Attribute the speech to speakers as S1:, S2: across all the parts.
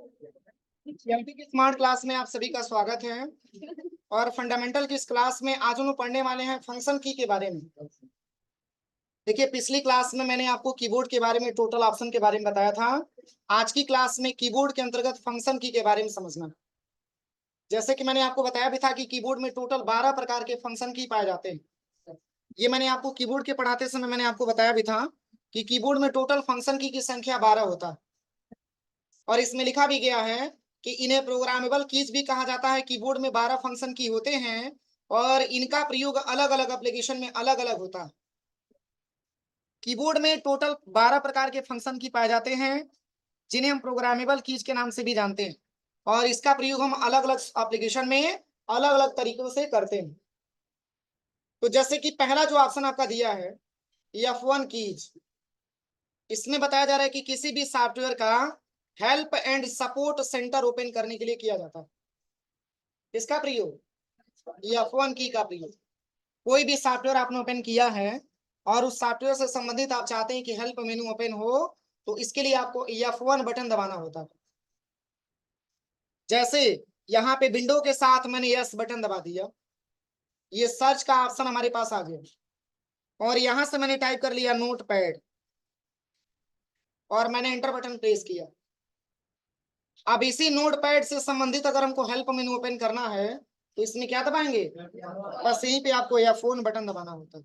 S1: MT की smart class में आप सभी का स्वागत है। और फंडामेंटल की इस क्लास में आज हम लोग पढ़ने वाले हैं फंक्शन की के बारे में। देखिए, पिछली क्लास में मैंने आपको कीबोर्ड के बारे में, टोटल ऑप्शन के बारे में बताया था। आज की क्लास में कीबोर्ड के अंतर्गत फंक्शन की के बारे में समझना। जैसे कि मैंने आपको बताया भी था कि कीबोर्ड में टोटल 12 प्रकार के फंक्शन की पाए जाते हैं। ये मैंने आपको कीबोर्ड के पढ़ाते समय मैंने आपको बताया भी था कि कीबोर्ड में टोटल फंक्शन की संख्या 12 होता है। और इसमें लिखा भी गया है कि इन्हें प्रोग्रामेबल कीज भी कहा जाता है। कीबोर्ड में 12 फंक्शन की होते हैं और इनका प्रयोग अलग अलग एप्लीकेशन में अलग अलग होता है। कीबोर्ड में टोटल 12 प्रकार के फंक्शन की पाए जाते हैं, जिन्हें हम प्रोग्रामेबल कीज के नाम से भी जानते हैं। और इसका प्रयोग हम अलग अलग एप्लीकेशन में अलग अलग तरीकों से करते हैं। तो जैसे कि पहला जो ऑप्शन आपका दिया है F1 कीज, इसमें बताया जा रहा है कि किसी भी सॉफ्टवेयर का help and support centre open करने के लिए किया जाता है। इसका प्रयोग F1 की का प्रयोग, कोई भी सॉफ्टवेयर आपने ओपन किया है और उस सॉफ्टवेयर से संबंधित आप चाहते हैं कि हेल्प मेनू ओपन हो, तो इसके लिए आपको F1 बटन दबाना होता है। जैसे यहाँ पे विंडो के साथ मैंने यस बटन दबा दिया, ये सर्च का ऑप्शन हमारे पास आ गया और यहां से मैंने टाइप कर लिया नोटपैड और मैंने एंटर बटन प्रेस किया। अब इसी नोटपैड से संबंधित अगर हमको हेल्प मेनू ओपन करना है तो इसमें क्या दबाएंगे, बस यहीं पे आपको F1 बटन दबाना होता है।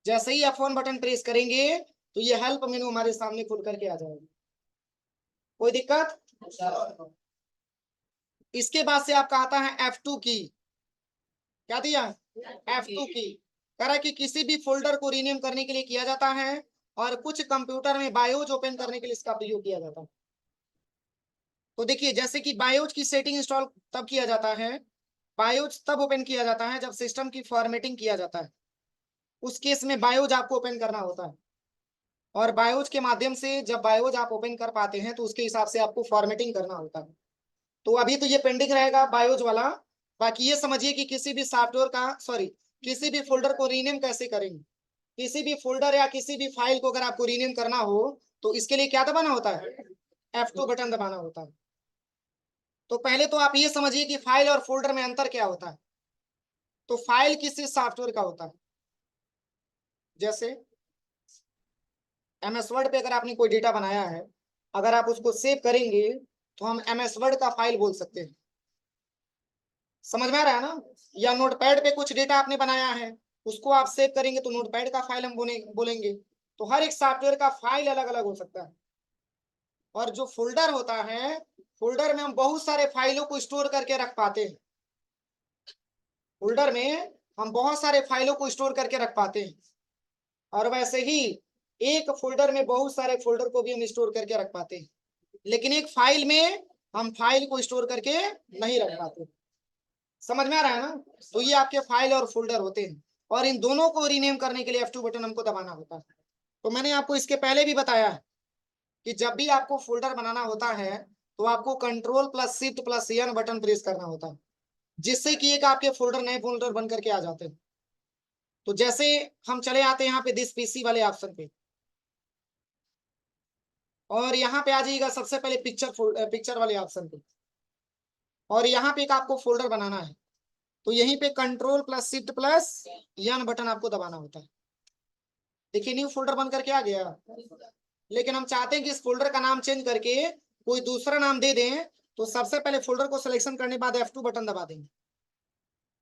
S1: जैसे ही F1 बटन प्रेस करेंगे तो ये हेल्प मेनू हमारे सामने खुल करके आ जाएगा। कोई दिक्कत? इसके बाद से आपका आता है F2 की। क्या दिया? F2 की। कह रहा है कि किसी भी फोल्डर को रीनेम करने के लिए किया जाता है और कुछ कंप्यूटर में बायोज ओपन करने के लिए इसका प्रयोग किया जाता है। तो देखिए, जैसे कि बायोज की सेटिंग इंस्टॉल तब किया जाता है, बायोज तब ओपन किया जाता है जब सिस्टम की फॉर्मेटिंग किया जाता है। उस केस में बायोज आपको ओपन करना होता है और बायोज के माध्यम से जब बायोज आप ओपन कर पाते हैं तो उसके हिसाब से आपको फॉर्मेटिंग करना होता है। तो अभी तो ये पेंडिंग रहेगा बायोज वाला। बाकी ये समझिए कि किसी भी सॉफ्टवेयर का, सॉरी, किसी भी फोल्डर को रीनेम कैसे करेंगे। किसी भी फोल्डर या किसी भी फाइल को अगर आपको रीनेम करना हो तो इसके लिए क्या दबाना होता है, F2 बटन दबाना होता है। तो पहले तो आप ये समझिए कि फाइल और फोल्डर में अंतर क्या होता है। तो फाइल किसी सॉफ्टवेयर का होता है, जैसे MS वर्ड पे अगर आपने कोई डेटा बनाया है, अगर आप उसको सेव करेंगे तो हम MS वर्ड का फाइल बोल सकते हैं। समझ में आ रहा है ना? या नोटपैड पे कुछ डेटा आपने बनाया है, उसको आप सेव करेंगे तो नोटपैड का फाइल हम बोलेंगे। तो हर एक सॉफ्टवेयर का फाइल अलग अलग हो सकता है। और जो फोल्डर होता है, फोल्डर में हम बहुत सारे फाइलों को स्टोर करके रख पाते हैं। फोल्डर में हम बहुत सारे फाइलों को स्टोर करके रख पाते हैं। और वैसे ही एक फोल्डर में बहुत सारे फोल्डर को भी हम स्टोर करके रख पाते हैं, लेकिन एक फाइल में हम फाइल को स्टोर करके नहीं रख पाते। समझ में आ रहा है ना? तो ये आपके फाइल और फोल्डर होते हैं और इन दोनों को रीनेम करने के लिए F2 बटन हमको दबाना होता है। तो मैंने आपको इसके पहले भी बताया है कि जब भी आपको फोल्डर बनाना होता है तो आपको Ctrl+Shift+N बटन प्रेस करना होता है, जिससे कि एक आपके फोल्डर नए फोल्डर बन करके आ जाते हैं। तो जैसे हम चले आते हैं यहाँ पे दिस पीसी वाले ऑप्शन पे और यहाँ पे आ जाइएगा सबसे पहले पिक्चर वाले ऑप्शन पे और यहाँ पे एक आपको फोल्डर बनाना है। तो यहीं पे Ctrl+Shift+N बटन आपको दबाना होता है। देखिए, न्यू फोल्डर बन करके आ गया। लेकिन हम चाहते हैं कि इस फोल्डर का नाम चेंज करके कोई दूसरा नाम दे दें, तो सबसे पहले फोल्डर को सिलेक्शन करने के बाद F2 बटन दबा देंगे।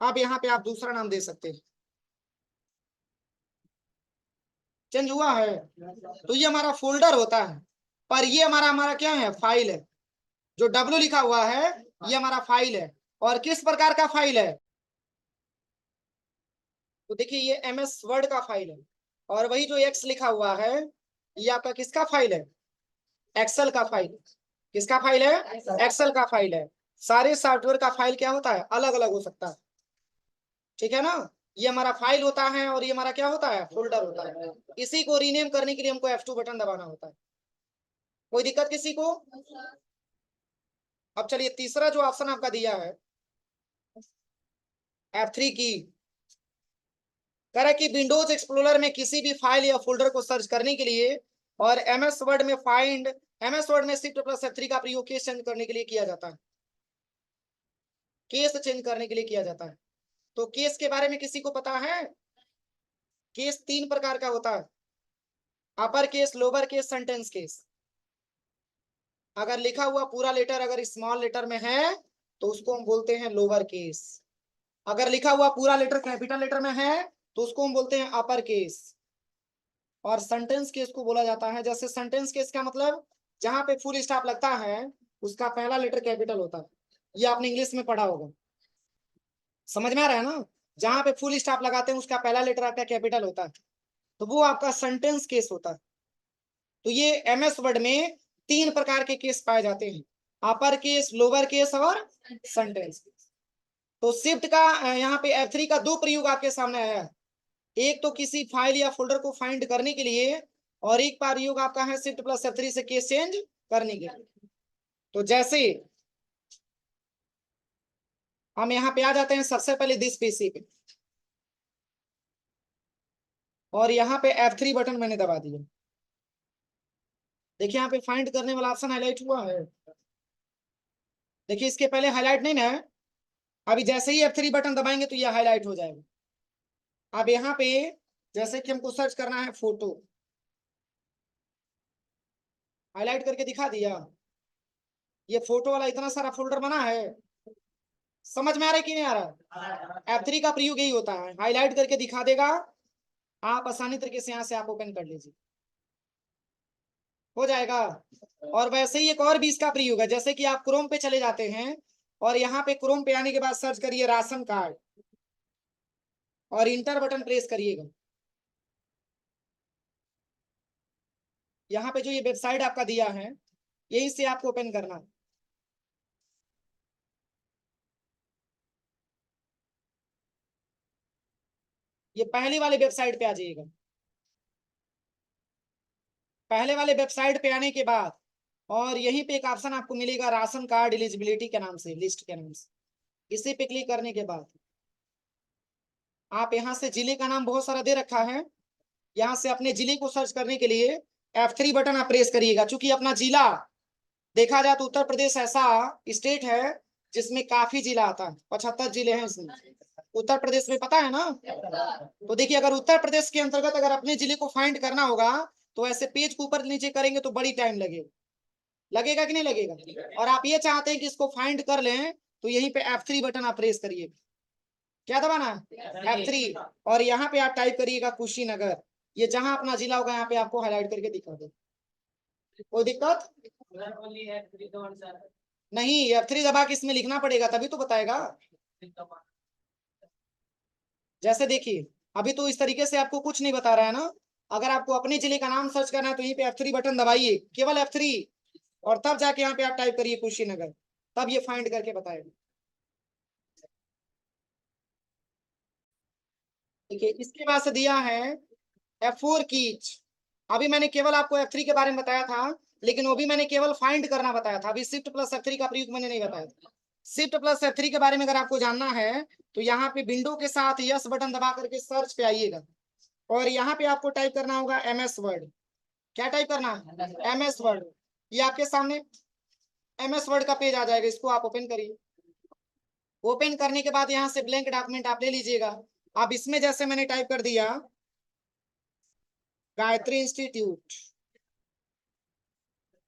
S1: अब यहाँ पे आप दूसरा नाम दे सकते हैं। चेंज हुआ है? तो ये हमारा फोल्डर होता है, पर ये हमारा हमारा क्या है, फाइल है। जो W लिखा हुआ है ये हमारा फाइल है। और किस प्रकार का फाइल है? तो देखिए, ये MS वर्ड का फाइल है। और वही जो X लिखा हुआ है ये आपका किसका फाइल है, एक्सेल का फाइल। किसका फाइल है? एक्सेल का फाइल है। सारे सॉफ्टवेयर का फाइल क्या होता है, अलग अलग हो सकता है। ठीक है ना? ये हमारा फाइल होता है और ये हमारा क्या होता है, फोल्डर होता है। इसी को रीनेम करने के लिए हमको F2 बटन दबाना होता है। कोई दिक्कत किसी को? अब चलिए, तीसरा जो ऑप्शन आपका दिया है F3 की, कह रहा है कि विंडोज एक्सप्लोरर में किसी भी फाइल या फोल्डर को सर्च करने के लिए और MS वर्ड में फाइंड MS वर्ड में शिफ्ट प्लस F3 का प्रयोग केस चेंज करने के लिए किया जाता है, केस चेंज करने के लिए किया जाता है। तो केस के बारे में किसी को पता है? केस 3 प्रकार का होता है, upper case, lower case, sentence case. अगर लिखा हुआ पूरा लेटर अगर स्मॉल लेटर में है तो उसको हम बोलते हैं लोअर केस। अगर लिखा हुआ पूरा लेटर कैपिटल लेटर में है तो उसको हम बोलते हैं अपर केस। और सेंटेंस केस को बोला जाता है, जैसे सेंटेंस केस का मतलब जहां पे फुल स्टॉप लगता है उसका पहला लेटर कैपिटल होता है। ये आपने इंग्लिश में पढ़ा होगा, समझ में आ रहा है ना? जहां पे फुल स्टॉप लगाते हैं उसका पहला लेटर आपका कैपिटल होता है, तो वो आपका सेंटेंस केस होता है। तो ये MS वर्ड में 3 प्रकार के केस पाए जाते हैं, अपर केस, लोअर केस और सेंटेंस केस। तो शिफ्ट का यहाँ पे F3 का 2 प्रयोग आपके सामने आया है, एक तो किसी फाइल या फोल्डर को फाइंड करने के लिए, और एक प्रयोग आपका है शिफ्ट प्लस F3 से केस चेंज करने के लिए। तो जैसे हम यहाँ पे आ जाते हैं सबसे पहले दिस पीसी पे, और यहाँ पे F3 बटन मैंने दबा दिया। देखिए यहाँ पे फाइंड करने वाला ऑप्शन हाईलाइट हुआ है, देखिए इसके पहले हाईलाइट नहीं ना है। अभी जैसे ही F3 बटन दबाएंगे तो ये हाईलाइट हो जाएगा। अब यहाँ पे जैसे कि हमको सर्च करना है फोटो, हाईलाइट करके दिखा दिया। ये फोटो वाला इतना सारा फोल्डर बना है, समझ में आ रहा है कि नहीं आ रहा? F3 का प्रयोग यही होता है, हाईलाइट करके दिखा देगा, आप आसानी तरीके से यहाँ से आप ओपन कर लीजिए, हो जाएगा। और वैसे ही एक और भी इसका प्रयोग है, जैसे कि आप क्रोम पे चले जाते हैं और यहाँ पे क्रोम पे आने के बाद सर्च करिए राशन कार्ड और इंटर बटन प्रेस करिएगा। यहाँ पे जो ये वेबसाइट आपका दिया है यही से आपको ओपन करना है। ये पहले वाले वेबसाइट पे आ जाइएगा। पहले वाले वेबसाइट पे आने के बाद और यहीं पे एक ऑप्शन आपको मिलेगा राशन कार्ड एलिजिबिलिटी के नाम से, लिस्ट के नाम से। इसी पे क्लिक करने के बाद आप यहाँ से जिले का नाम बहुत सारा दे रखा है, यहाँ से अपने जिले को सर्च करने के लिए F3 बटन आप प्रेस करिएगा। चूंकि अपना जिला देखा जाए तो उत्तर प्रदेश ऐसा स्टेट है जिसमें काफी जिला आता है, 75 जिले हैं इसमें उत्तर प्रदेश में, पता है ना? तो देखिए अगर उत्तर प्रदेश के अंतर्गत अगर अपने जिले को फाइंड करना होगा तो ऐसे पेज को ऊपर नीचे करेंगे तो बड़ी टाइम लगेगा, लगेगा कि नहीं लगेगा? और आप ये चाहते हैं कि इसको फाइंड कर लें तो यहीं पे F3 बटन आप प्रेस करिए। क्या दबाना है? F3। और यहाँ पे आप टाइप करिएगा कुशीनगर, ये जहां अपना जिला होगा यहाँ पे आपको हाईलाइट करके दिखा दे। कोई दिक्कत नहीं, F3 दबा के इसमें लिखना पड़ेगा तभी तो बताएगा। जैसे देखिए अभी तो इस तरीके से आपको कुछ नहीं बता रहा है ना। अगर आपको अपने जिले का नाम सर्च करना है तो यहीं पे F3 बटन दबाइए, केवल F3, और तब जाके यहाँ पे आप टाइप करिए कुशीनगर, तब ये फाइंड करके बताएगा। देखिए इसके बाद से दिया है F4 कीज। अभी मैंने केवल आपको F3 के बारे में बताया था, लेकिन वो भी मैंने केवल फाइंड करना बताया था, अभी शिफ्ट प्लस F3 का प्रयोग मैंने नहीं बताया था। शिफ्ट प्लस F3 के बारे में अगर आपको जानना है तो यहाँ पे विंडो के साथ यस बटन दबा करके सर्च पे आइएगा, और यहाँ पे आपको टाइप करना होगा MS वर्ड। क्या टाइप करना है? MS word. ये आपके सामने MS वर्ड का पेज आ जाएगा, इसको आप ओपन करिए। ओपन करने के बाद यहाँ से ब्लैंक डॉक्यूमेंट आप ले लीजिएगा। अब इसमें जैसे मैंने टाइप कर दिया गायत्री इंस्टीट्यूट,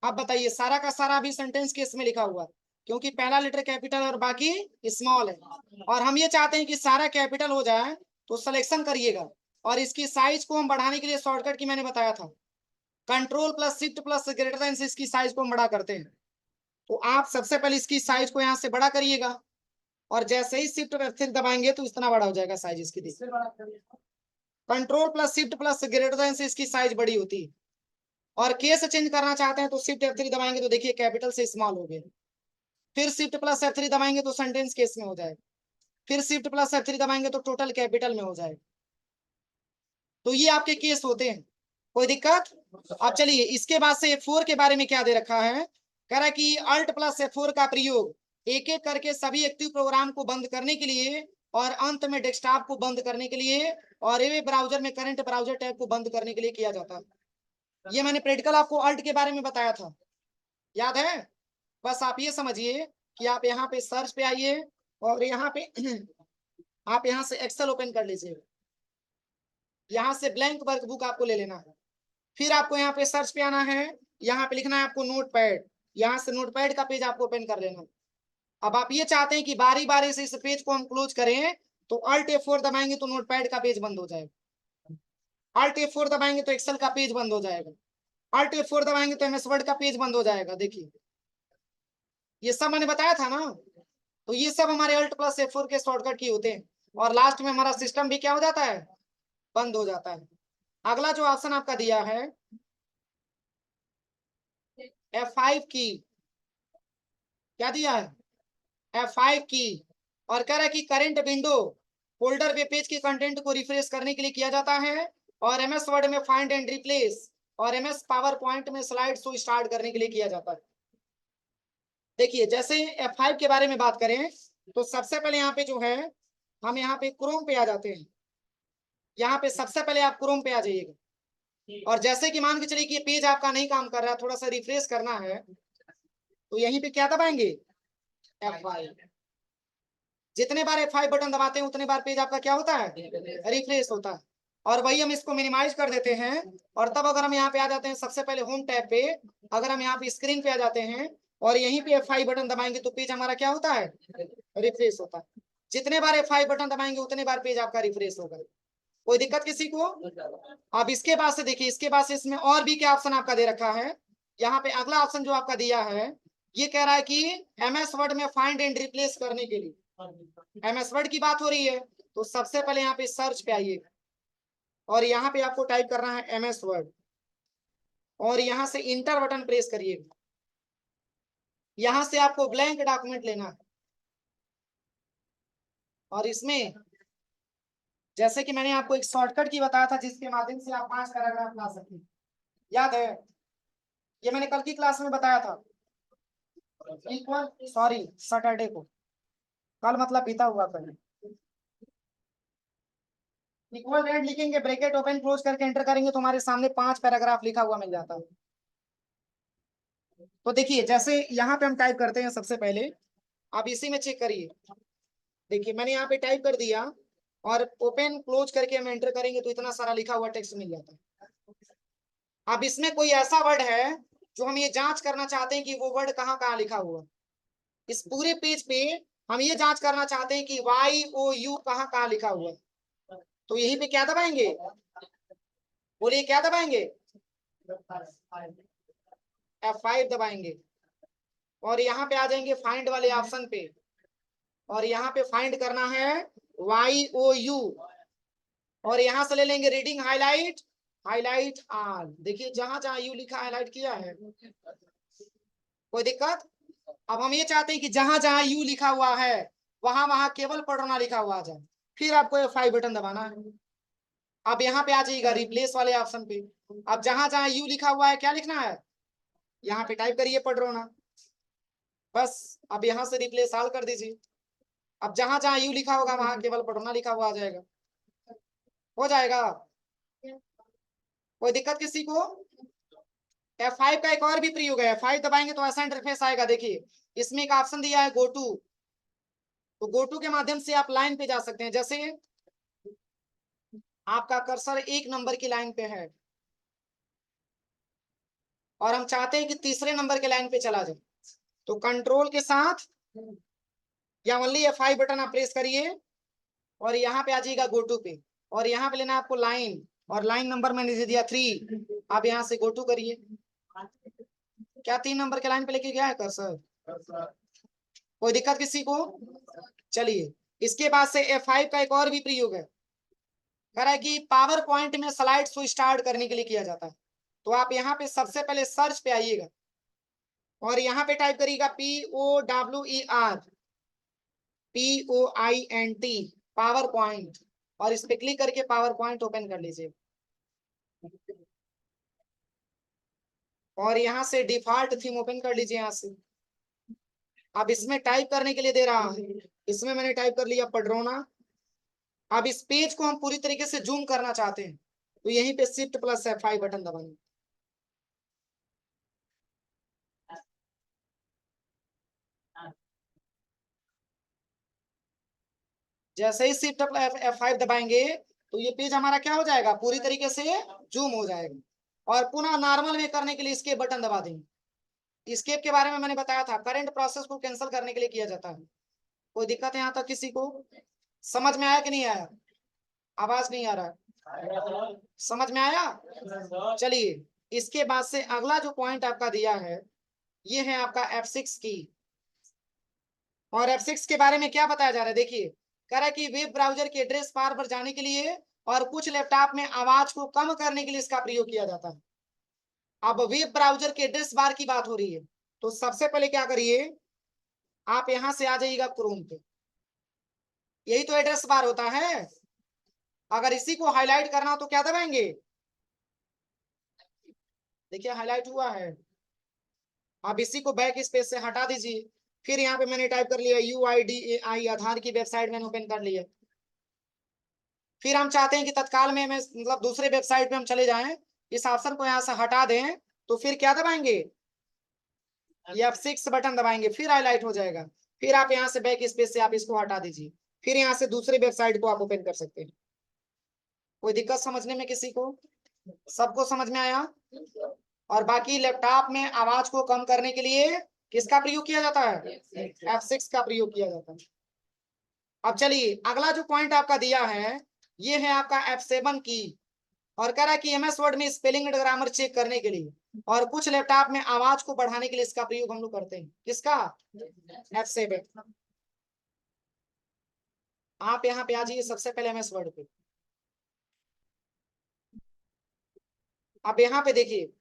S1: अब बताइए सारा का सारा भी सेंटेंस के इसमें लिखा हुआ है, क्योंकि पहला लेटर कैपिटल और बाकी स्मॉल है, और हम ये चाहते हैं कि सारा कैपिटल हो जाए, तो सिलेक्शन करिएगा। और इसकी साइज को हम बढ़ाने के लिए शॉर्टकट की मैंने बताया था, control plus shift plus greater than से इसकी साइज को हम बड़ा करते हैं। तो आप सबसे पहले इसकी साइज को यहाँ से बड़ा करिएगा, और जैसे ही शिफ्ट F3 दबाएंगे तो इतना बड़ा हो जाएगा साइज इसकी। Control plus shift plus greater than से इसकी साइज बड़ी होती है। और केस चेंज करना चाहते हैं तो शिफ्ट F3 दबाएंगे तो देखिए कैपिटल से स्मॉल हो गया, फिर शिफ्ट प्लस F3 दबाएंगे तो सेंटेंस केस में हो जाएगा, फिर शिफ्ट प्लस F3 दबाएंगे तो टोटल कैपिटल में हो जाएगा। तो ये आपके केस होते हैं, कोई दिक्कत? अब चलिए इसके बाद से F4 के बारे में क्या दे रखा है, कह रहा है कि अल्ट प्लस F4 का प्रयोग एक एक करके सभी एक्टिव प्रोग्राम को बंद करने के लिए, और अंत में डेस्कटॉप को बंद करने के लिए, और ये ब्राउजर में करंट ब्राउजर टैब को बंद करने के लिए किया जाता है। ये मैंने प्रैक्टिकल आपको अल्ट के बारे में बताया था, याद है? बस आप ये समझिए कि आप यहाँ पे सर्च पे आइए और यहाँ पे आप यहाँ से एक्सेल ओपन कर लीजिए, यहाँ से ब्लैंक वर्कबुक आपको ले लेना है, फिर आपको यहाँ पे सर्च पे आना है, यहाँ पे लिखना है आपको नोटपैड, यहाँ से नोटपैड का पेज आपको ओपन कर लेना है। अब आप ये चाहते हैं कि बारी बारी से इस पेज को हम क्लोज करें, तो अल्ट F4 दबाएंगे तो नोटपैड का पेज बंद हो जाएगा, अल्ट F4 दबाएंगे तो एक्सेल का पेज बंद हो जाएगा, अल्ट F4 दबाएंगे तो MS वर्ड का पेज बंद हो जाएगा। देखिए ये सब मैंने बताया था ना, तो ये सब हमारे अल्ट प्लस F4 के शॉर्टकट की होते हैं, और लास्ट में हमारा सिस्टम भी क्या हो जाता है, बंद हो जाता है। अगला जो ऑप्शन आपका दिया है F5 की, क्या दिया है, F5 की, और कह रहा है कि करंट विंडो फोल्डर पे पेज के कंटेंट को रिफ्रेश करने के लिए किया जाता है, और MS वर्ड में फाइंड एंड रिप्लेस, और MS पावर पॉइंट में स्लाइड शो स्टार्ट करने के लिए किया जाता है। देखिए जैसे F5 के बारे में बात करें, तो सबसे पहले यहाँ पे जो है, हम यहाँ पे क्रोम पे आ जाते हैं, यहाँ पे सबसे पहले आप क्रोम पे आ जाइएगा, और जैसे कि मान के चलिए कि ये पेज आपका नहीं काम कर रहा है, थोड़ा सा रिफ्रेश करना है, तो यहीं पे क्या दबाएंगे, F5। जितने बार F5 बटन दबाते हैं उतने बार पेज आपका क्या होता है, रिफ्रेश होता है। और वही हम इसको मिनिमाइज कर देते हैं, और तब अगर हम यहाँ पे आ जाते हैं सबसे पहले होम टैब पे, अगर हम यहाँ पे स्क्रीन पे आ जाते हैं और यहीं पे F5 बटन दबाएंगे तो पेज हमारा क्या होता है, रिफ्रेश होता है। जितने बार F5 बटन दबाएंगे उतने बार पेज आपका रिफ्रेश होगा। कोई दिक्कत किसी को? अब इसके बाद से देखिए, इसके बाद से इसमें और भी क्या ऑप्शन आपका दे रखा है। यहाँ पे अगला ऑप्शन जो आपका दिया है, ये कह रहा है कि MS वर्ड में फाइंड एंड रिप्लेस करने के लिए, MS वर्ड की बात हो रही है, तो सबसे पहले यहाँ पे सर्च पे आइए, और यहाँ पे आपको टाइप करना है MS वर्ड, और यहाँ से इंटर बटन प्रेस करिए, यहाँ से आपको ब्लैंक डॉक्यूमेंट लेना है, और इसमें जैसे कि मैंने आपको एक शॉर्टकट की बताया था जिसके माध्यम से आप 5 पैराग्राफ ला सकते हैं, याद है? ये मैंने कल की क्लास में बताया था, इक्वल, सॉरी सैटरडे को, कल मतलब बीता हुआ कल। इक्वल रेंट लिखेंगे, ब्रैकेट ओपन क्लोज करके एंटर करेंगे तो हमारे सामने 5 पैराग्राफ लिखा हुआ मिल जाता है। तो देखिए जैसे यहाँ पे हम टाइप करते हैं सबसे पहले, आप इसी में चेक करिए, देखिए मैंने यहाँ पे टाइप कर दिया, और ओपन क्लोज करके हम एंटर करेंगे तो इतना सारा लिखा हुआ टेक्स्ट मिल जाता है। अब इसमें कोई ऐसा वर्ड है जो हम ये जांच करना चाहते हैं कि वो वर्ड कहाँ कहाँ लिखा हुआ, इस पूरे पेज पे हम ये जांच करना चाहते हैं कि YOU कहाँ कहाँ लिखा हुआ है, तो यहीं पे क्या दबाएंगे, बोलिए क्या दबाएंगे, F5 दबाएंगे, और यहाँ पे आ जाएंगे फाइंड वाले ऑप्शन पे, और यहाँ पे फाइंड करना है YOU, और यहाँ से ले लेंगे रीडिंग हाईलाइट, हाईलाइट ऑल, देखिए जहां जहां यू लिखा हाईलाइट किया है, कोई दिक्कत? अब हम ये चाहते हैं कि जहां जहां यू लिखा हुआ है वहां वहां केवल पढ़ना लिखा हुआ आ जाए, फिर आपको F5 बटन दबाना है। अब यहाँ पे आ जाइएगा रिप्लेस वाले ऑप्शन पे, अब जहां जहां यू लिखा हुआ है क्या लिखना है, यहाँ पे टाइप करिए पढ़ना, बस अब यहाँ से रिप्लेस ऑल कर दीजिए। अब जहां जहां यू लिखा होगा वहां केवल पढ़ना लिखा हुआ आ जाएगा, हो जाएगा, कोई दिक्कत किसी को? F5 का एक और भी प्रयोग है, F5 दबाएंगे तो ऐसा इंटरफेस आएगा, देखिए इसमें एक ऑप्शन दिया है गो टू, तो गो टू के माध्यम से आप लाइन पे जा सकते हैं। जैसे आपका कर्सर 1 नंबर की लाइन पे है और हम चाहते हैं कि तीसरे नंबर के लाइन पे चला जाए, तो कंट्रोल के साथ या ओनली F5 बटन आप प्रेस करिए, और यहाँ पे आ जाइएगा गो टू पे, और यहाँ पे लेना आपको लाइन, और लाइन नंबर मैंने दे दिया 3, आप यहाँ से गो टू करिए। क्या 3 नंबर के लाइन पे लेके गया है कर्सर? कोई दिक्कत किसी को? चलिए इसके बाद से F5 का एक और भी प्रयोग है, कह रहा है कि पावर पॉइंट में स्लाइड शो स्टार्ट करने के लिए किया जाता है, तो आप यहाँ पे सबसे पहले सर्च पे आइएगा, और यहाँ पे टाइप करिएगा POWER POINT पावर पॉइंट, और इस पे क्लिक करके पावर पॉइंट ओपन कर लीजिए, और यहाँ से डिफॉल्ट थीम ओपन कर लीजिए यहाँ से। अब इसमें टाइप करने के लिए दे रहा है, इसमें मैंने टाइप कर लिया पड्रोना। अब इस पेज को हम पूरी तरीके से जूम करना चाहते हैं, तो यहीं पे Shift+F5 बटन दबाएंगे, जैसे ही शिफ्ट F5 दबाएंगे तो ये पेज हमारा क्या हो जाएगा, पूरी तरीके से जूम हो जाएगा। और पुनः नॉर्मल में करने के लिए एस्केप बटन दबा देंगे। एस्केप के बारे में मैंने बताया था, करंट प्रोसेस को कैंसिल करने के लिए किया जाता है। कोई दिक्कत है यहाँ तक किसी को? समझ में आया कि नहीं आया? आवाज नहीं आ रहा है, समझ में आया? चलिए, इसके बाद से अगला जो पॉइंट आपका दिया है ये है आपका F6 की। और F6 के बारे में क्या बताया जा रहा है, देखिए कह रहा है कि वेब ब्राउजर के एड्रेस बार पर जाने के लिए और कुछ लैपटॉप में आवाज को कम करने के लिए इसका प्रयोग किया जाता है। अब वेब ब्राउजर के एड्रेस बार की बात हो रही है, तो सबसे पहले क्या करिए, आप यहां से आ जाइएगा क्रोम पे। यही तो एड्रेस बार होता है। अगर इसी को हाईलाइट करना हो तो क्या दबाएंगे, देखिए हाईलाइट हुआ है। आप इसी को बैक स्पेस से हटा दीजिए। फिर यहाँ पे मैंने टाइप कर लिया UIDAI, आधार की वेबसाइट मैंने ओपन कर लिया। फिर हम चाहते हैं कि तत्काल में हमें मतलब दूसरे वेबसाइट पे हम चले जाएं, इस ऑप्शन को यहाँ से हटा दें, तो फिर क्या दबाएंगे, ये F6 बटन दबाएंगे, फिर हाईलाइट हो जाएगा। फिर आप यहाँ से बैक स्पेस से आप इसको हटा दीजिए, फिर यहाँ से दूसरे वेबसाइट को आप ओपन कर सकते हैं। कोई दिक्कत समझने में किसी को? सबको समझ में आया? और बाकी लैपटॉप में आवाज को कम करने के लिए किसका प्रयोग किया जाता है, F6 का प्रयोग किया जाता है। अब चलिए अगला जो पॉइंट आपका दिया है ये है आपका F7 की। और कह रहा है कि MS वर्ड में स्पेलिंग एंड ग्रामर चेक करने के लिए और कुछ लैपटॉप में आवाज को बढ़ाने के लिए इसका प्रयोग हम लोग करते हैं। किसका, F7। आप यहाँ पे आ जाइए सबसे पहले MS वर्ड पे। आप यहाँ पे देखिए,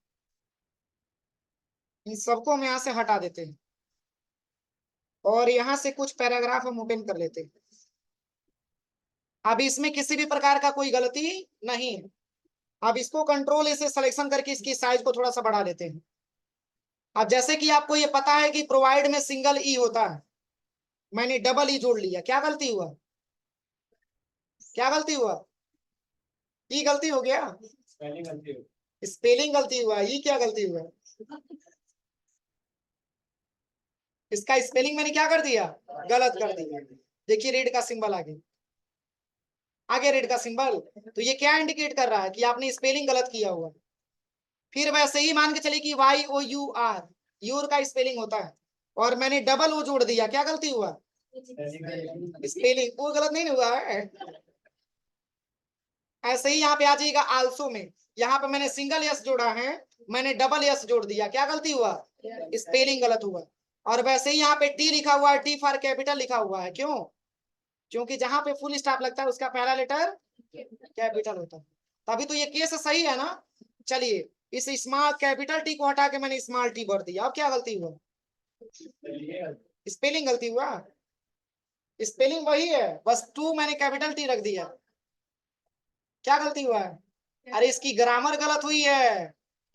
S1: इन सबको हम यहाँ से हटा देते हैं और यहाँ से कुछ पैराग्राफ हम ओपन कर लेते हैं। अब इसमें किसी भी प्रकार का कोई गलती नहीं है। अब इसको कंट्रोल इसे सिलेक्शन करके इसकी साइज को थोड़ा सा बढ़ा लेते हैं। अब जैसे कि आपको ये पता है कि प्रोवाइड में सिंगल ई होता है, मैंने डबल ई जोड़ लिया, क्या गलती हुआ, क्या गलती हुआ, ई गलती हो गया, स्पेलिंग गलती हुआ, ई क्या गलती हुआ, इसका स्पेलिंग मैंने क्या कर दिया, गलत कर दिया। देखिए रेड का सिंबल आगे रेड का सिंबल, तो ये क्या इंडिकेट कर रहा है कि आपने स्पेलिंग गलत किया हुआ। फिर वैसे ही मान के चलिए कि YOUR, यूर का स्पेलिंग होता है, और मैंने डबल ओ जोड़ दिया, क्या गलती हुआ, स्पेलिंग वो गलत नहीं हुआ है। ऐसे ही यहाँ पे आ जाइएगा आल्सो में, यहाँ पे मैंने सिंगल यस जोड़ा है, मैंने डबल यस जोड़ दिया, क्या गलती हुआ, स्पेलिंग गलत हुआ। और वैसे ही यहाँ पे टी लिखा हुआ है, टी फॉर कैपिटल लिखा हुआ है, क्यों, क्योंकि जहां पे फुल स्टॉप लगता है उसका पहला लेटर कैपिटल होता है। तभी तो ये केस सही है ना। चलिए, इस स्मॉल कैपिटल टी को हटा के मैंने स्मॉल टी भर दिया, अब क्या गलती हुआ, स्पेलिंग गलती हुआ, स्पेलिंग वही है, बस टू मैंने कैपिटल टी रख दिया, क्या गलती हुआ है, अरे इसकी ग्रामर गलत हुई है।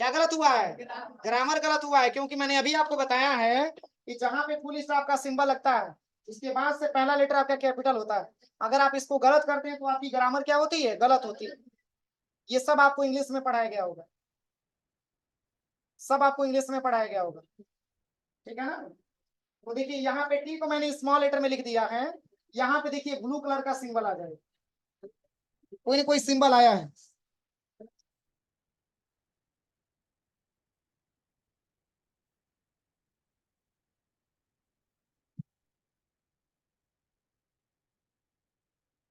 S1: क्या गलत हुआ है, ग्रामर गलत हुआ है, क्योंकि मैंने अभी आपको बताया है कि जहां पे फुल स्टॉप का सिंबल लगता है उसके बाद से पहला लेटर आपका कैपिटल होता है। अगर आप इसको गलत करते हैं तो आपकी ग्रामर क्या होती है, गलत होती है। ये सब आपको इंग्लिश में पढ़ाया गया होगा, सब आपको इंग्लिश में पढ़ाया गया होगा, ठीक है ना। तो देखिए यहाँ पे टी को मैंने स्मॉल लेटर में लिख दिया है, यहाँ पे देखिए ब्लू कलर का सिंबल आ जाएगा, कोई ना कोई सिंबल आया है।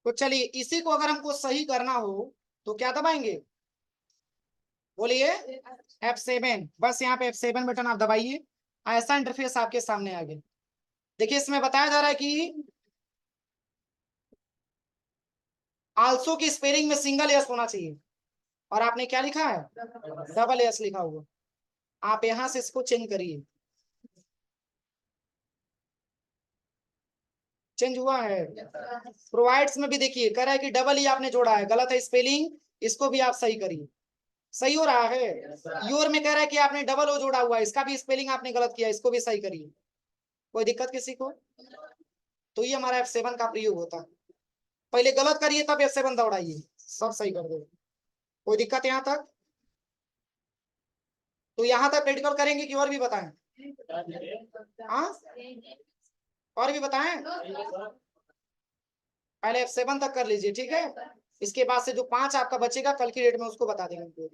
S1: तो चलिए इसी को अगर हमको सही करना हो तो क्या दबाएंगे, बोलिए, F7। बस यहाँ पे F7 बटन आप दबाइए, ऐसा इंटरफेस आपके सामने आ गया। देखिए इसमें बताया जा रहा है कि आल्सो की स्पेलिंग में सिंगल एस होना चाहिए, और आपने क्या लिखा है, डबल एस लिखा हुआ। आप यहां से इसको चेंज करिए, चेंज हुआ है। प्रोवाइड्स में भी देखिए कह रहा है कि डबल ई आपने जोड़ा है, गलत है स्पेलिंग, इसको भी आप सही करिए, सही हो रहा है। योर में कह रहा है कि आपने डबल ओ जोड़ा हुआ है, इसका भी स्पेलिंग आपने गलत किया, इसको भी सही करिए। कोई दिक्कत किसी को? तो ये हमारा F7 का प्रयोग होता है। पहले गलत करिए तब F7 दौड़ाइए, सब सही कर दो। कोई दिक्कत यहाँ तक? तो यहाँ तक प्रैक्टिकल करेंगे कि और भी बताएं? हाँ, और भी बताएं? पहले F7 तक कर लीजिए, ठीक है। इसके बाद से जो 5 आपका बचेगा कल की डेट में उसको बता देंगे।